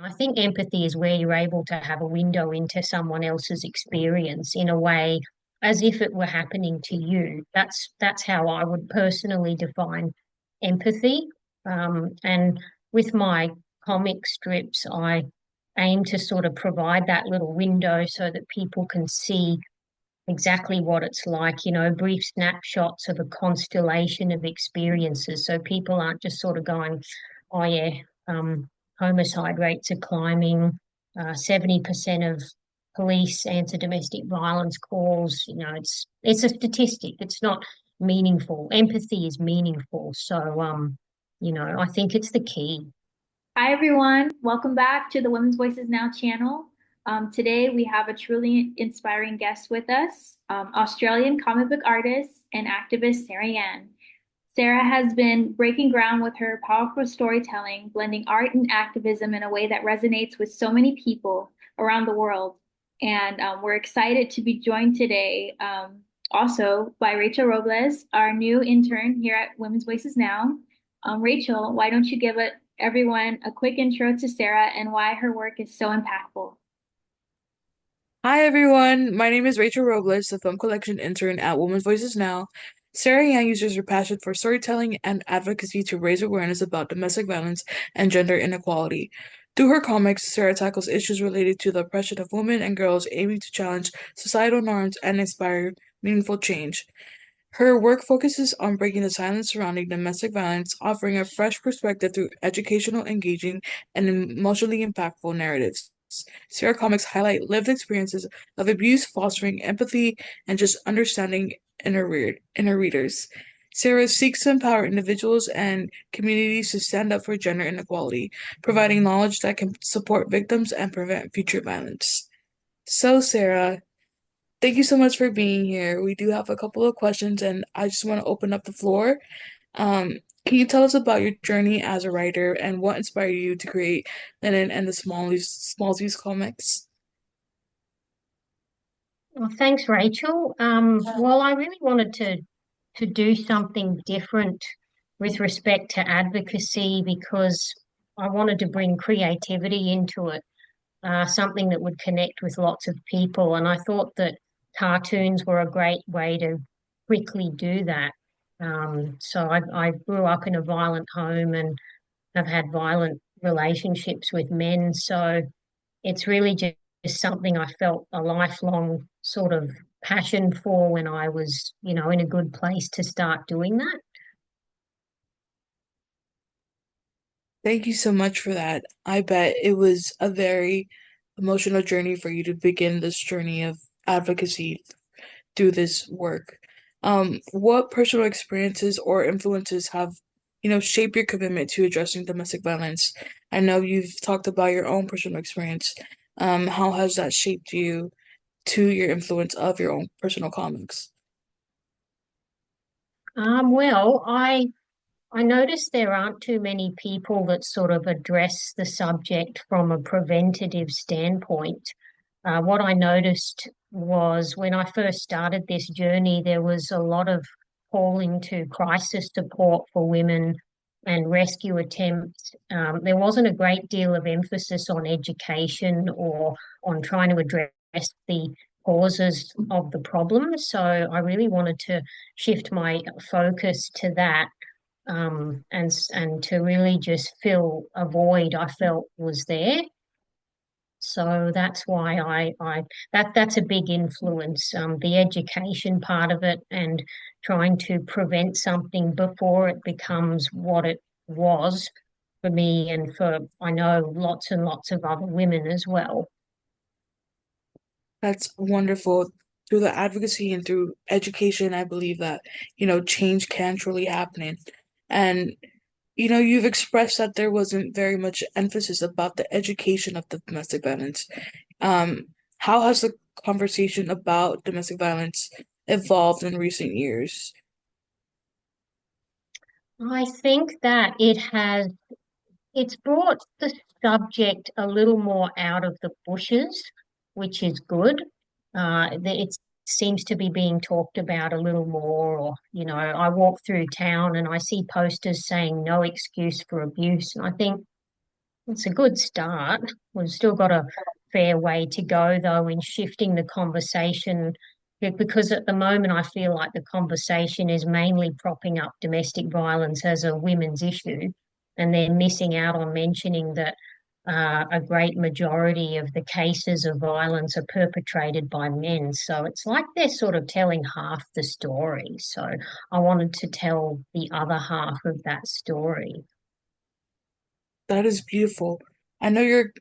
I think empathy is where you're able to have a window into someone else's experience in a way as if it were happening to you. That's how I would personally define empathy. And with my comic strips, I aim to sort of provide that little window so that people can see exactly what it's like, brief snapshots of a constellation of experiences. So people aren't just sort of going, oh yeah, um, homicide rates are climbing, 70% of police answer domestic violence calls. It's a statistic. It's not meaningful. Empathy is meaningful. So I think it's the key. Hi, everyone. Welcome back to the Women's Voices Now channel. Today, we have a truly inspiring guest with us, Australian comic book artist and activist Sara Yan. Sara has been breaking ground with her powerful storytelling, blending art and activism in a way that resonates with so many people around the world. And we're excited to be joined today also by Rachel Robles, our new intern here at Women's Voices Now. Rachel, why don't you give everyone a quick intro to Sara and why her work is so impactful? Hi everyone, my name is Rachel Robles, the film collection intern at Women's Voices Now. Sara Yan uses her passion for storytelling and advocacy to raise awareness about domestic violence and gender inequality. Through her comics, Sara tackles issues related to the oppression of women and girls, aiming to challenge societal norms and inspire meaningful change. Her work focuses on breaking the silence surrounding domestic violence, offering a fresh perspective through educational, engaging, and emotionally impactful narratives. Sierra Comics highlight lived experiences of abuse, fostering empathy and just understanding in her readers. Sarah seeks to empower individuals and communities to stand up for gender inequality, providing knowledge that can support victims and prevent future violence. So, Sarah, thank you so much for being here. We do have a couple of questions, and I just want to open up the floor. Can you tell us about your journey as a writer and what inspired you to create Lennon and the Smallsy's comics? Well, thanks, Rachel. Well, I really wanted to do something different with respect to advocacy because I wanted to bring creativity into it, something that would connect with lots of people. And I thought that cartoons were a great way to quickly do that. So I grew up in a violent home and have had violent relationships with men. So it's really just something I felt a lifelong sort of passion for when I was, in a good place to start doing that. Thank you so much for that. I bet it was a very emotional journey for you to begin this journey of advocacy through this work. What personal experiences or influences have, shaped your commitment to addressing domestic violence? I know you've talked about your own personal experience. How has that shaped you to your influence of your own personal comics? Well, I noticed there aren't too many people that sort of address the subject from a preventative standpoint. What I noticed was when I first started this journey, there was a lot of calling to crisis support for women and rescue attempts. There wasn't a great deal of emphasis on education or on trying to address the causes of the problem. So I really wanted to shift my focus to that, and to really just fill a void I felt was there. So that's why that's a big influence, the education part of it and trying to prevent something before it becomes what it was for me and for I know lots and lots of other women as well. That's wonderful. Through the advocacy and through education, I believe that, change can truly happen. And, you've expressed that there wasn't very much emphasis about the education of the domestic violence. How has the conversation about domestic violence evolved in recent years? I think that it's brought the subject a little more out of the bushes, which is good. It seems to be being talked about a little more, or, I walk through town and I see posters saying no excuse for abuse. And I think It's a good start. We've still got a fair way to go, though, in shifting the conversation, because at the moment I feel like the conversation is mainly propping up domestic violence as a women's issue, and they're missing out on mentioning that a great majority of the cases of violence are perpetrated by men. So it's like they're sort of telling half the story. So I wanted to tell the other half of that story. That is beautiful. I know you're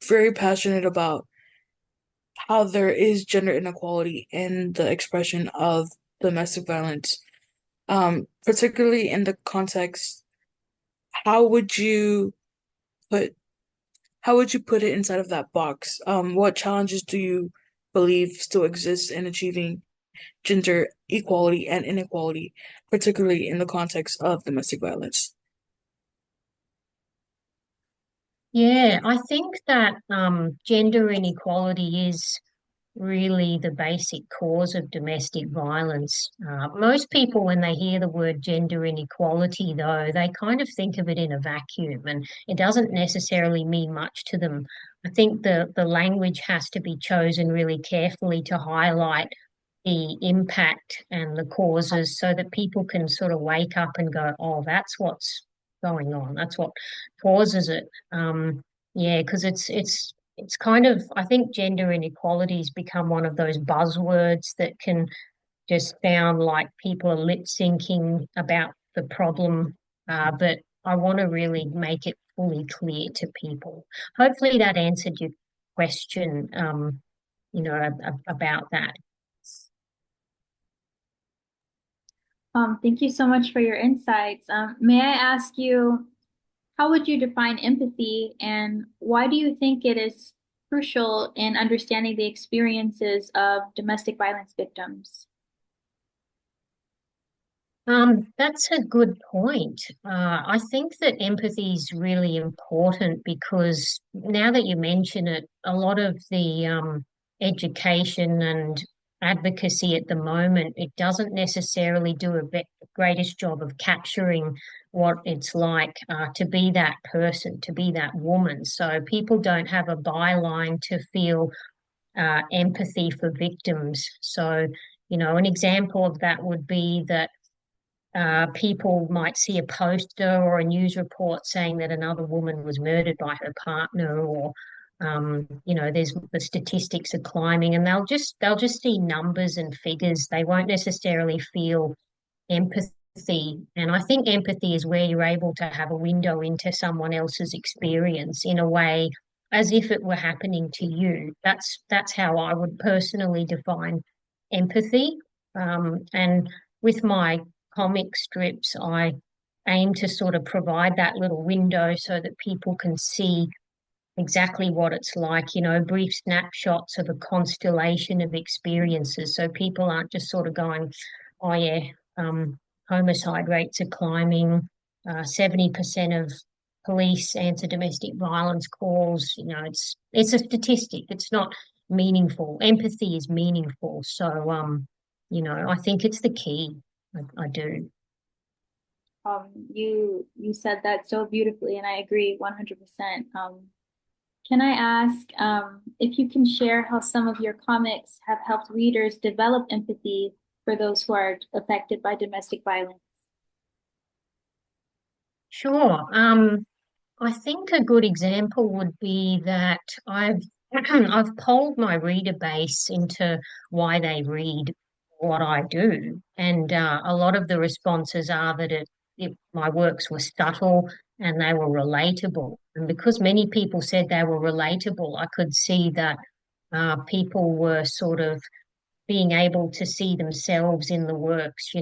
very passionate about how there is gender inequality in the expression of domestic violence. Particularly in the context, how would you put how would you put it inside of that box? What challenges do you believe still exist in achieving gender equality and inequality, particularly in the context of domestic violence? Yeah, I think that gender inequality is really the basic cause of domestic violence. Most people, when they hear the word gender inequality, though, they kind of think of it in a vacuum and it doesn't necessarily mean much to them. I think the language has to be chosen really carefully to highlight the impact and the causes so that people can sort of wake up and go, oh, that's what's going on. That's what causes it. Yeah, because it's kind of, I think gender inequality has become one of those buzzwords that can just sound like people are lip syncing about the problem. But I want to really make it fully clear to people. Hopefully that answered your question, about that. Thank you so much for your insights. May I ask you, how would you define empathy, and why do you think it is crucial in understanding the experiences of domestic violence victims? That's a good point. I think that empathy is really important because now that you mention it, a lot of the education and advocacy at the moment, it doesn't necessarily do greatest job of capturing what it's like to be that person, to be that woman. So people don't have a byline to feel empathy for victims. So, an example of that would be that people might see a poster or a news report saying that another woman was murdered by her partner, or there's the statistics are climbing, and they'll just see numbers and figures. They won't necessarily feel empathy. And I think empathy is where you're able to have a window into someone else's experience in a way as if it were happening to you. That's how I would personally define empathy. And with my comic strips, I aim to sort of provide that little window so that people can see exactly what it's like, brief snapshots of a constellation of experiences. So people aren't just sort of going, oh, yeah, um, homicide rates are climbing, 70% of police answer domestic violence calls. It's a statistic. It's not meaningful. Empathy is meaningful. So, I think it's the key. I do. You said that so beautifully, and I agree 100%. Can I ask if you can share how some of your comics have helped readers develop empathy for those who are affected by domestic violence? Sure. I think a good example would be that I've I've polled my reader base into why they read what I do, and a lot of the responses are that my works were subtle and they were relatable. And because many people said they were relatable, I could see that people were sort of being able to see themselves in the works.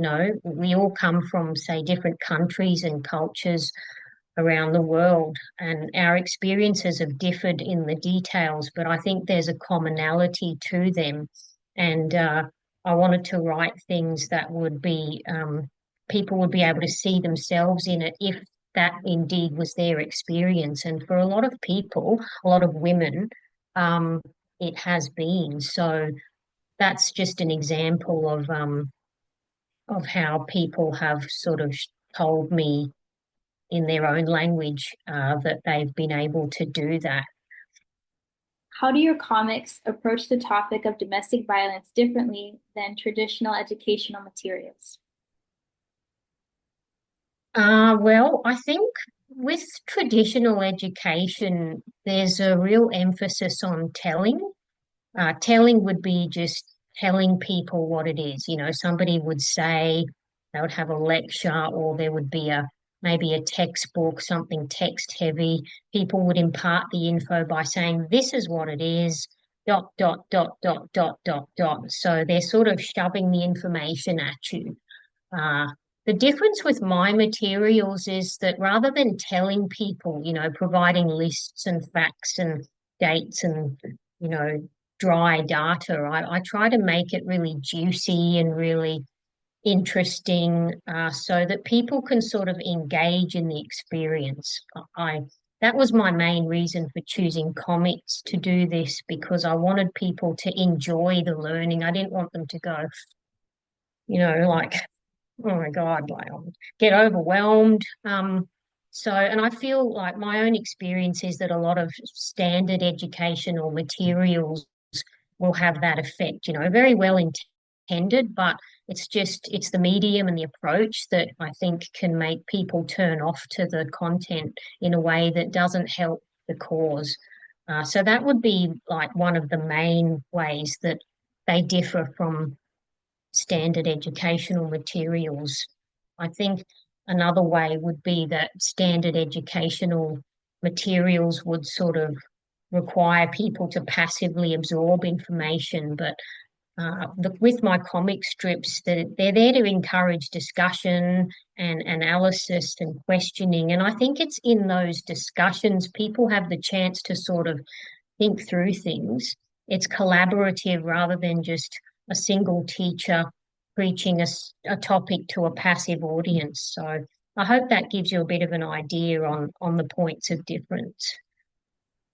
We all come from, say, different countries and cultures around the world, and our experiences have differed in the details, but I think there's a commonality to them. And I wanted to write things that would be people would be able to see themselves in it if that indeed was their experience. And for a lot of people, a lot of women, um, it has been. So that's just an example of how people have sort of told me in their own language that they've been able to do that. How do your comics approach the topic of domestic violence differently than traditional educational materials? Well, I think with traditional education, there's a real emphasis on telling. Telling would be just telling people what it is. You know, somebody would say they would have a lecture, or there would be maybe a textbook, something text heavy. People would impart the info by saying, this is what it is, dot, dot, dot, dot, dot, dot, dot. So they're sort of shoving the information at you. Uh, the difference with my materials is that rather than telling people, you know, providing lists and facts and dates and, you know, dry data, I try to make it really juicy and really interesting, so that people can sort of engage in the experience. I That was my main reason for choosing comics to do this, because I wanted people to enjoy the learning. I didn't want them to go, you know, like, oh my God, like I'll get overwhelmed. And I feel like my own experience is that a lot of standard educational materials will have that effect, you know, very well intended, but it's the medium and the approach that I think can make people turn off to the content in a way that doesn't help the cause. So that would be like one of the main ways that they differ from standard educational materials. I think another way would be that standard educational materials would sort of require people to passively absorb information, but with my comic strips, they're there to encourage discussion and analysis and questioning. And I think it's in those discussions people have the chance to sort of think through things. It's collaborative rather than just a single teacher preaching a topic to a passive audience. So I hope that gives you a bit of an idea on the points of difference.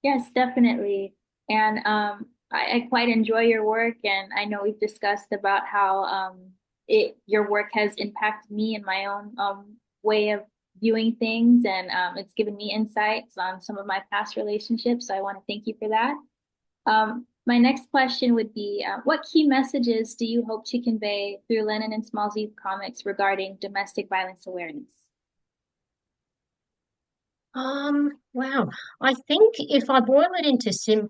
Yes, definitely. And I quite enjoy your work, and I know we've discussed about how your work has impacted me in my own way of viewing things, and it's given me insights on some of my past relationships. So I want to thank you for that. My next question would be, what key messages do you hope to convey through Lennan and Smallsy Comics regarding domestic violence awareness? Wow. I think if I boil it into simple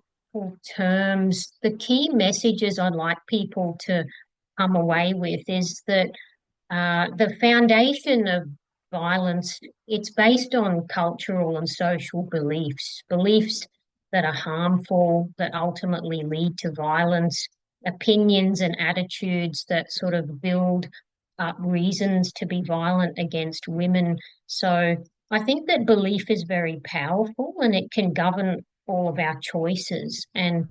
terms, the key messages I'd like people to come away with is that the foundation of violence, it's based on cultural and social beliefs that are harmful, that ultimately lead to violence, opinions and attitudes that sort of build up reasons to be violent against women. So I think that belief is very powerful and it can govern all of our choices. And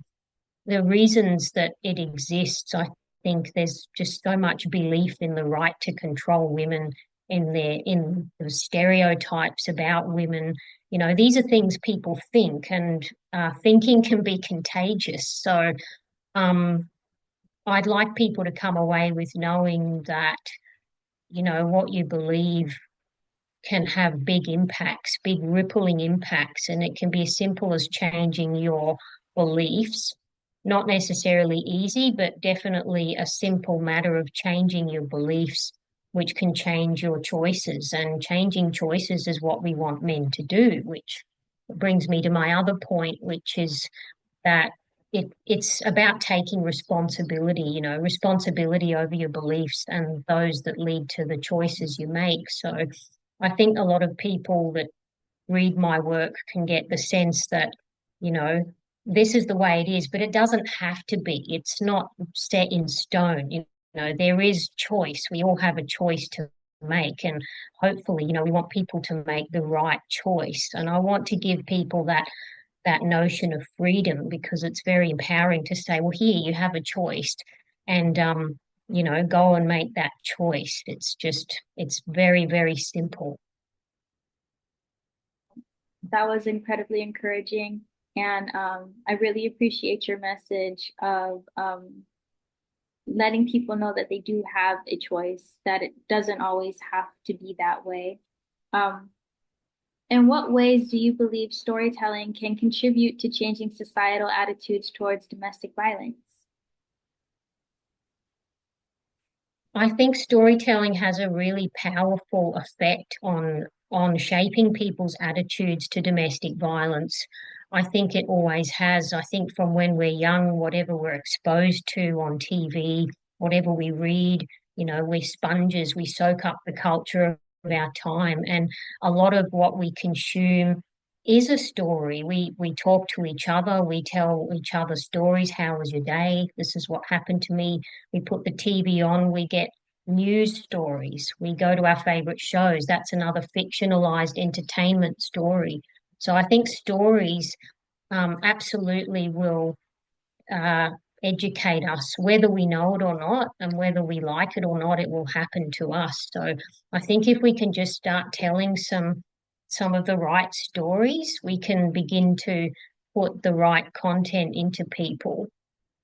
the reasons that it exists, I think there's just so much belief in the right to control women, in the stereotypes about women. You know, these are things people think, and thinking can be contagious. So um, I'd like people to come away with knowing that, you know, what you believe can have big impacts, big rippling impacts, and it can be as simple as changing your beliefs. Not necessarily easy, but definitely a simple matter of changing your beliefs, which can change your choices. And changing choices is what we want men to do, which brings me to my other point, which is that it's about taking responsibility, you know, responsibility over your beliefs and those that lead to the choices you make. So I think a lot of people that read my work can get the sense that, you know, this is the way it is, but it doesn't have to be. It's not set in stone. You know, there is choice. We all have a choice to make. And hopefully, you know, we want people to make the right choice. And I want to give people that notion of freedom, because it's very empowering to say, well, here you have a choice, and you know, go and make that choice. It's very, very simple. That was incredibly encouraging. And I really appreciate your message of letting people know that they do have a choice, that it doesn't always have to be that way. Um, In what ways do you believe storytelling can contribute to changing societal attitudes towards domestic violence? I think storytelling has a really powerful effect on shaping people's attitudes to domestic violence. I think it always has. I think from when we're young, whatever we're exposed to on TV, whatever we read, we're sponges. We soak up the culture of our time, and a lot of what we consume is a story. We talk to each other, we tell each other stories. How was your day? This is what happened to me. We put the TV on, we get news stories. We go to our favorite shows. That's another fictionalized entertainment story. So I think stories absolutely will uh, educate us, whether we know it or not, and whether we like it or not, it will happen to us. So I think if we can just start telling some of the right stories, we can begin to put the right content into people.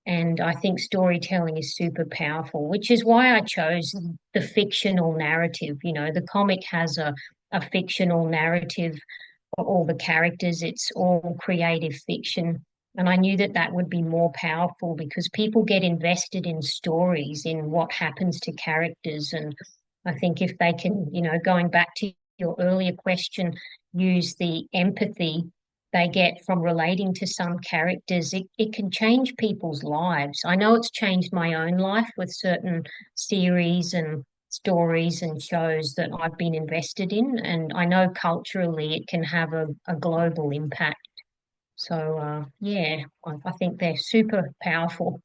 And I think storytelling is super powerful, which is why I chose the fictional narrative. The comic has a fictional narrative for all the characters, it's all creative fiction. And I knew that that would be more powerful because people get invested in stories, in what happens to characters. And I think if they can, going back to your earlier question, use the empathy they get from relating to some characters, it can change people's lives. I know it's changed my own life with certain series and stories and shows that I've been invested in, and I know culturally it can have a global impact. So, yeah, I think they're super powerful.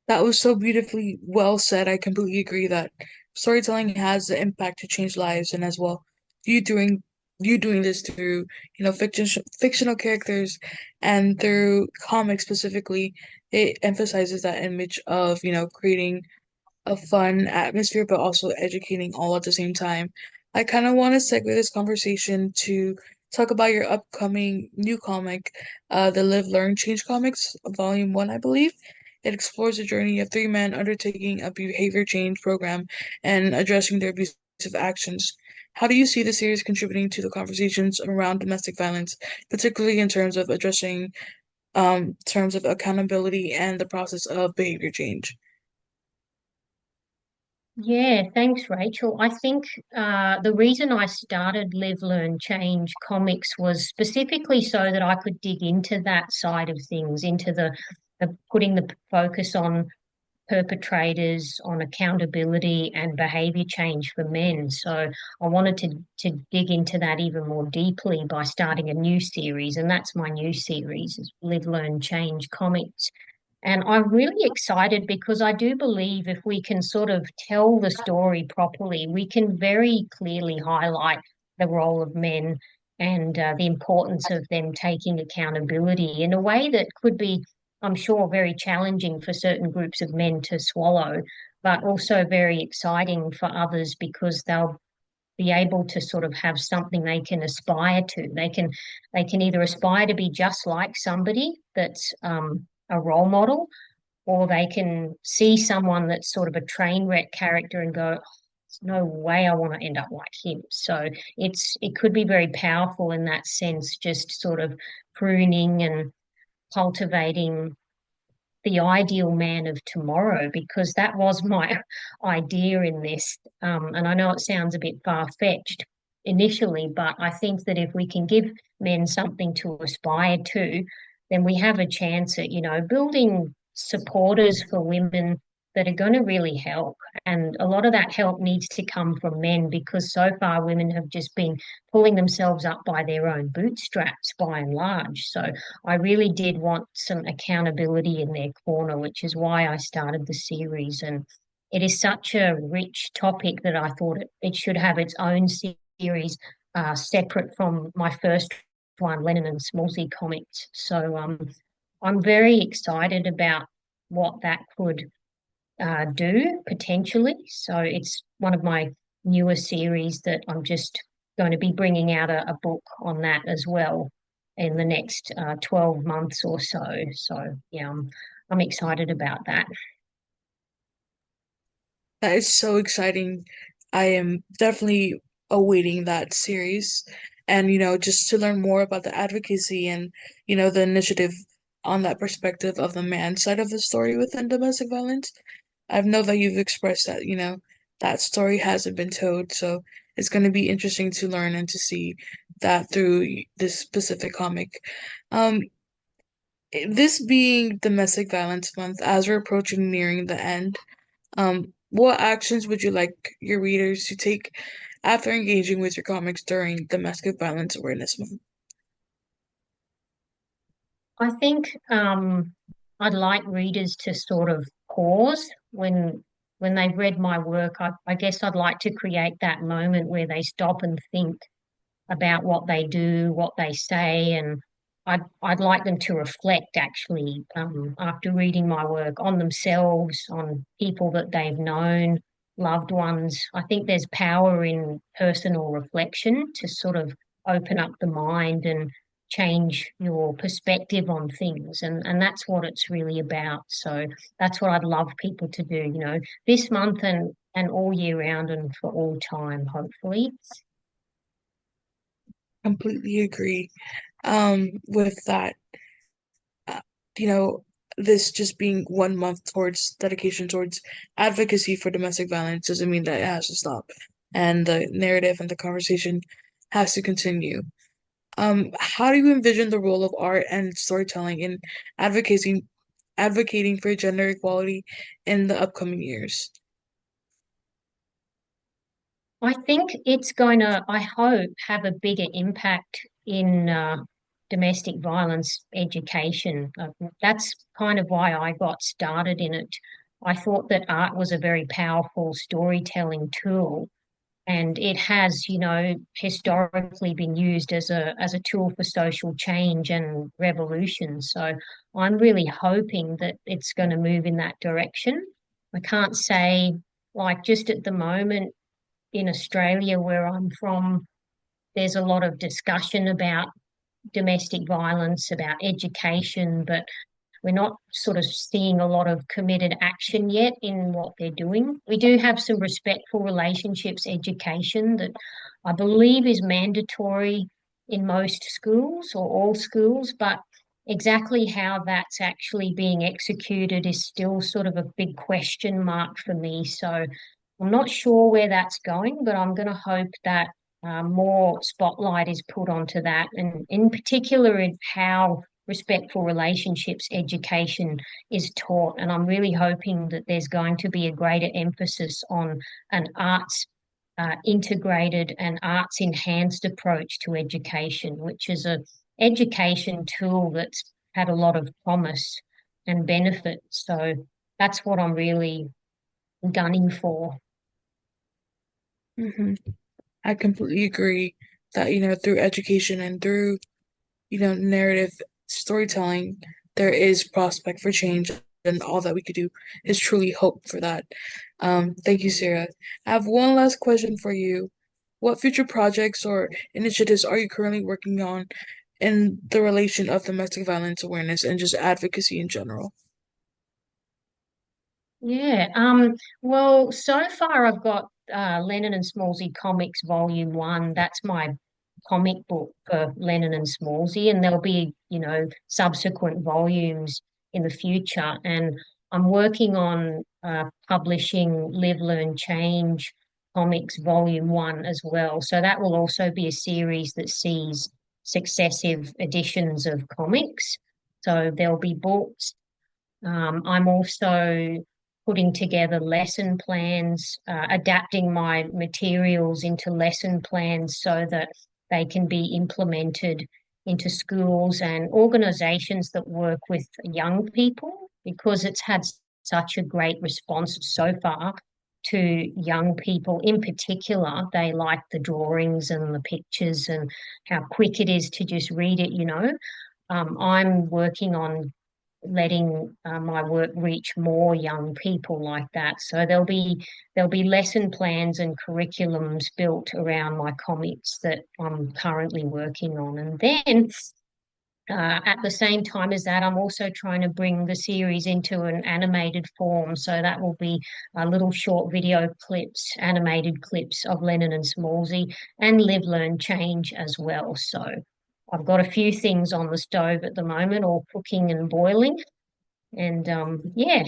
That was so beautifully well said. I completely agree that storytelling has the impact to change lives, and as well, you doing you doing this through, fictional characters and through comics specifically, it emphasizes that image of, creating a fun atmosphere, but also educating all at the same time. I kind of want to segue this conversation to talk about your upcoming new comic, the Live, Learn, Change Comics, Volume 1, I believe. It explores the journey of three men undertaking a behavior change program and addressing their abusive actions. How do you see the series contributing to the conversations around domestic violence, particularly in terms of accountability and the process of behavior change? Yeah, thanks, Rachel. I think the reason I started Live, Learn, Change comics was specifically so that I could dig into that side of things, into the putting the focus on perpetrators, on accountability and behavior change for men. So I wanted to dig into that even more deeply by starting a new series, and that's my new series, is Live, Learn, Change comics. And I'm really excited because I do believe if we can sort of tell the story properly, we can very clearly highlight the role of men and the importance of them taking accountability in a way that could be, I'm sure, very challenging for certain groups of men to swallow, but also very exciting for others because they'll be able to sort of have something they can aspire to. They can either aspire to be just like somebody that's a role model, or they can see someone that's sort of a train wreck character and go, "There's no way I want to end up like him." So it could be very powerful in that sense, just sort of pruning and cultivating the ideal man of tomorrow, because that was my idea in this. And I know it sounds a bit far-fetched initially, but I think that if we can give men something to aspire to, then we have a chance at, building supporters for women that are going to really help. And a lot of that help needs to come from men because so far women have just been pulling themselves up by their own bootstraps by and large. So I really did want some accountability in their corner, which is why I started the series. And it is such a rich topic that I thought it should have its own series, separate from my first one, Lennan Smallsy Comics. So I'm very excited about what that could do potentially. So it's one of my newer series that I'm just going to be bringing out a book on that as well in the next 12 months or so. So yeah, I'm excited about that. That is so exciting. I am definitely awaiting that series. And, just to learn more about the advocacy and, the initiative on that perspective of the man side of the story within domestic violence. I know that you've expressed that, that story hasn't been told. So it's going to be interesting to learn and to see that through this specific comic. Um, this being Domestic Violence Month, as we're approaching nearing the end, what actions would you like your readers to take after engaging with your comics during Domestic Violence Awareness Month? I think I'd like readers to sort of pause when they've read my work. I guess I'd like to create that moment where they stop and think about what they do, what they say, and I'd like them to reflect actually after reading my work on themselves, on people that they've known, loved ones. I think there's power in personal reflection to sort of open up the mind and change your perspective on things, and that's what it's really about. So that's what I'd love people to do, this month and all year round and for all time, hopefully. Completely agree. With that, uh, you know, this just being 1 month towards dedication towards advocacy for domestic violence doesn't mean that it has to stop, and the narrative and the conversation has to continue. How do you envision the role of art and storytelling in advocating for gender equality in the upcoming years? I think it's going to, I hope, have a bigger impact in domestic violence education. That's kind of why I got started in it. I thought that art was a very powerful storytelling tool, and it has, historically been used as a tool for social change and revolution. So I'm really hoping that it's going to move in that direction. I can't say, like, just at the moment in Australia, where I'm from, there's a lot of discussion about domestic violence, about education, but we're not sort of seeing a lot of committed action yet in what they're doing. We do have some respectful relationships education that I believe is mandatory in most schools or all schools, but exactly how that's actually being executed is still sort of a big question mark for me. So I'm not sure where that's going, but I'm going to hope that more spotlight is put onto that, and in particular in how respectful relationships education is taught. And I'm really hoping that there's going to be a greater emphasis on an arts integrated and arts enhanced approach to education, which is a education tool that's had a lot of promise and benefit. So that's what I'm really gunning for. Hmm. I completely agree that, through education and through, narrative storytelling, there is prospect for change, and all that we could do is truly hope for that. Thank you, Sarah. I have one last question for you. What future projects or initiatives are you currently working on in the relation of domestic violence awareness and just advocacy in general? Yeah. Well, so far I've got Lennan and Smallsy Comics Volume 1. That's my comic book for Lennon and Smallsy, and there'll be, subsequent volumes in the future. And I'm working on publishing Live, Learn, Change Comics Volume 1 as well. So that will also be a series that sees successive editions of comics. So there'll be books. I'm also putting together lesson plans, adapting my materials into lesson plans so that they can be implemented into schools and organizations that work with young people, because it's had such a great response so far to young people in particular. They like the drawings and the pictures and how quick it is to just read it. I'm working on letting my work reach more young people like that. So there'll be lesson plans and curriculums built around my comics that I'm currently working on. And then At the same time as that, I'm also trying to bring the series into an animated form. So that will be little short video clips, animated clips of Lennon and Smallsy and Live, Learn, Change as well. So I've got a few things on the stove at the moment, all cooking and boiling. And yeah,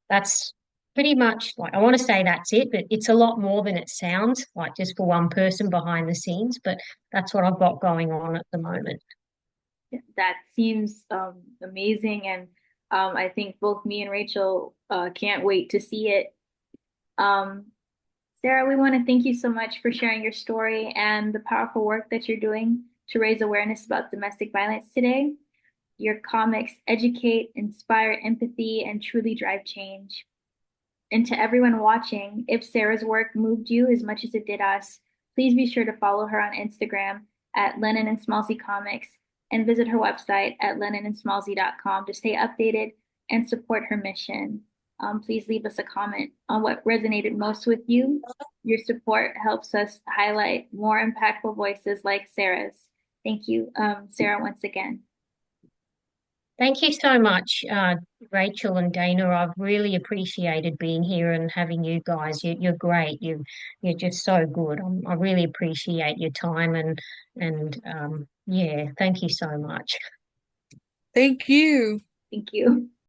that's pretty much like I want to say that's it, but it's a lot more than it sounds like just for one person behind the scenes. But that's what I've got going on at the moment. That seems amazing, and I think both me and Rachel can't wait to see it. Um, Sarah, we want to thank you so much for sharing your story and the powerful work that you're doing to raise awareness about domestic violence today. Your comics educate, inspire empathy, and truly drive change. And to everyone watching, if Sarah's work moved you as much as it did us, please be sure to follow her on Instagram at Lennan and Smallsy Comics and visit her website at lennanandsmallsy.com to stay updated and support her mission. Please leave us a comment on what resonated most with you. Your support helps us highlight more impactful voices like Sarah's. Thank you, Sarah, once again. Thank you so much, Rachel and Dana. I've really appreciated being here and having you guys. You're great. You're just so good. I really appreciate your time and yeah, thank you so much. Thank you. Thank you.